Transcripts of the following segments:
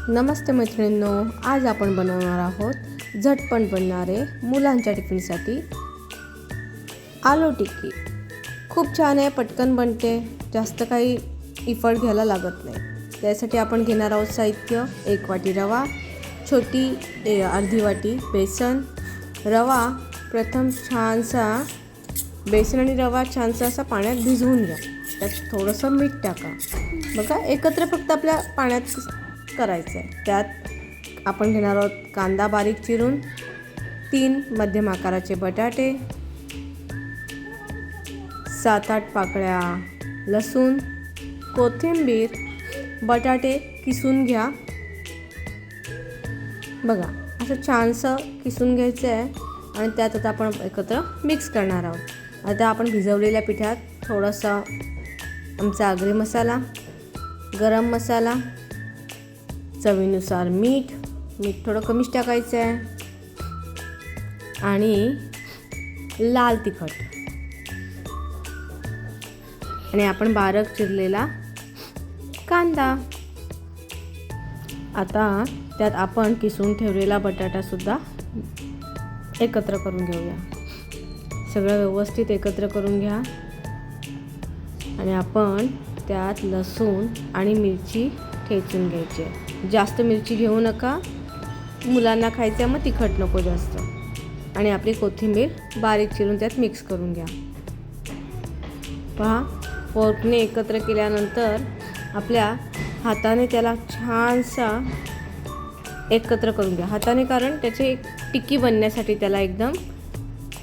नमस्ते मैत्रिणींनो, आज आपण बनवणार आहोत झटपट बनणारे मुलांच्या टिफिनसाठी आलू टिक्की। खूप छान आहे, पटकन बनते, जास्त काही इफर्ट घ्यायला लागत नाही। त्यासाठी आपण घेणार आहोत साहित्य: 1 वाटी रवा, छोटी अर्धी वाटी बेसन। रवा प्रथम छानसा बेसन आणि रवा छानसा असा पाण्यात भिजवून घ्या। त्यात थोडंसं मीठ टाका। बघा, एकत्र फक्त आपल्या पाण्यात करायचं आहे। त्यात आपण घेणार आहोत कांदा बारीक चिरून, 3 मध्यम आकाराचे बटाटे, 7-8 पाकळ्या लसूण, कोथिंबीर, बटाटे किसून घ्या। बघा, असं छानसं किसून घ्यायचं आहे आणि त्यात आता आपण एकत्र मिक्स करणार आहोत। आता आपण भिजवलेल्या पिठात थोडासा आमचा आगरी मसाला, गरम मसाला, चवीनुसार मीठ थोडं कमीच टाकायचं आहे, आणि लाल तिखट, आणि आपण बारीक चिरलेला कांदा। आता त्यात आपण किसून ठेवलेला बटाटा सुद्धा एकत्र करून घेऊया। सगळं व्यवस्थित एकत्र करून घ्या आणि आपण त्यात लसूण आणि मिरची ठेचून घ्यायची आहे। जास्त मिरची घेऊ नका, मुलांना खायचं मग तिखट नको जास्त। आणि आपली कोथिंबीर बारीक चिरून त्यात मिक्स करून घ्या। पहा, फोर्कने एकत्र केल्यानंतर आपल्या हाताने त्याला छानसा एकत्र करून घ्या। हाताने, कारण त्याची एक टिक्की बनण्यासाठी त्याला एकदम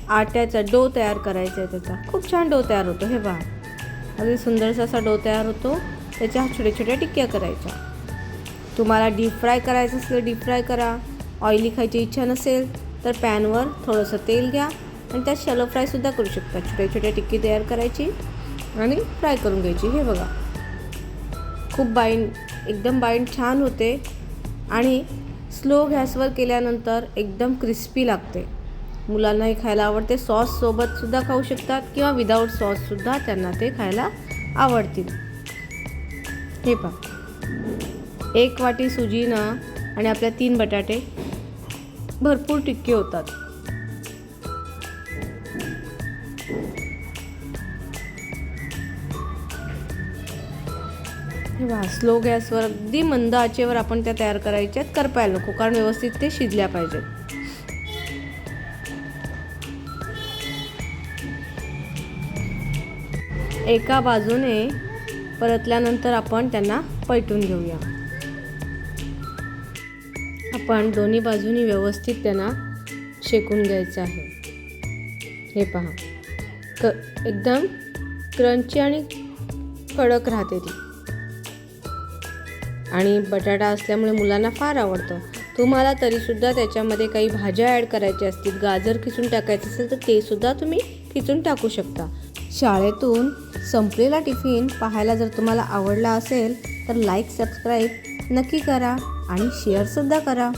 आट्याचा डो तयार करायचा आहे। त्याचा खूप छान डो तयार होतो। हे पहा, अगदी सुंदरसा असा डो तयार होतो। त्याच्या छोट्या छोट्या टिक्क्या करायच्या। तुम्हाला डीप फ्राय करायचं असेल डीप फ्राय करा, ऑइली खायची इच्छा नसेल तर पॅनवर थोडंसं तेल घ्या आणि त्यात शॅलो फ्रायसुद्धा करू शकता। छोट्या छोट्या टिक्की तयार करायची आणि फ्राय करून घ्यायची। हे बघा, खूप एकदम बाइंड छान होते आणि स्लो गॅसवर केल्यानंतर एकदम क्रिस्पी लागते। मुलांनाही खायला आवडते। सॉससोबतसुद्धा खाऊ शकतात किंवा विदाऊट सॉससुद्धा त्यांना ते खायला आवडतील। हे पहा, 1 वाटी सुजीनं आणि आपल्या 3 बटाटे भरपूर टिक्की होतात। हे पहा, स्लो गॅसवर अगदी मंद आचेवर आपण त्या तयार करायच्या आहेत। करपायला नको, कारण व्यवस्थित ते शिजल्या पाहिजेत। एका बाजूने परतल्यानंतर आपण त्यांना पलटून घेऊया। आपण दोन्ही बाजूनी व्यवस्थित त्यांना शेकून घ्यायचं आहे। हे पहा, एकदम क्रंची आणि कडक राहते ती, आणि बटाटा असल्यामुळे मुलांना फार आवडतं। तुम्हाला तरीसुद्धा त्याच्यामध्ये काही भाज्या ॲड करायच्या असतील, गाजर खिसून टाकायचं असेल तर ते सुद्धा तुम्ही खिसून टाकू शकता। शाळेतून संपलेला टिफिन पाहायला जर तुम्हाला आवडला असेल तर लाईक, सबस्क्राईब नक्की करा आणि शेअरसुद्धा करा।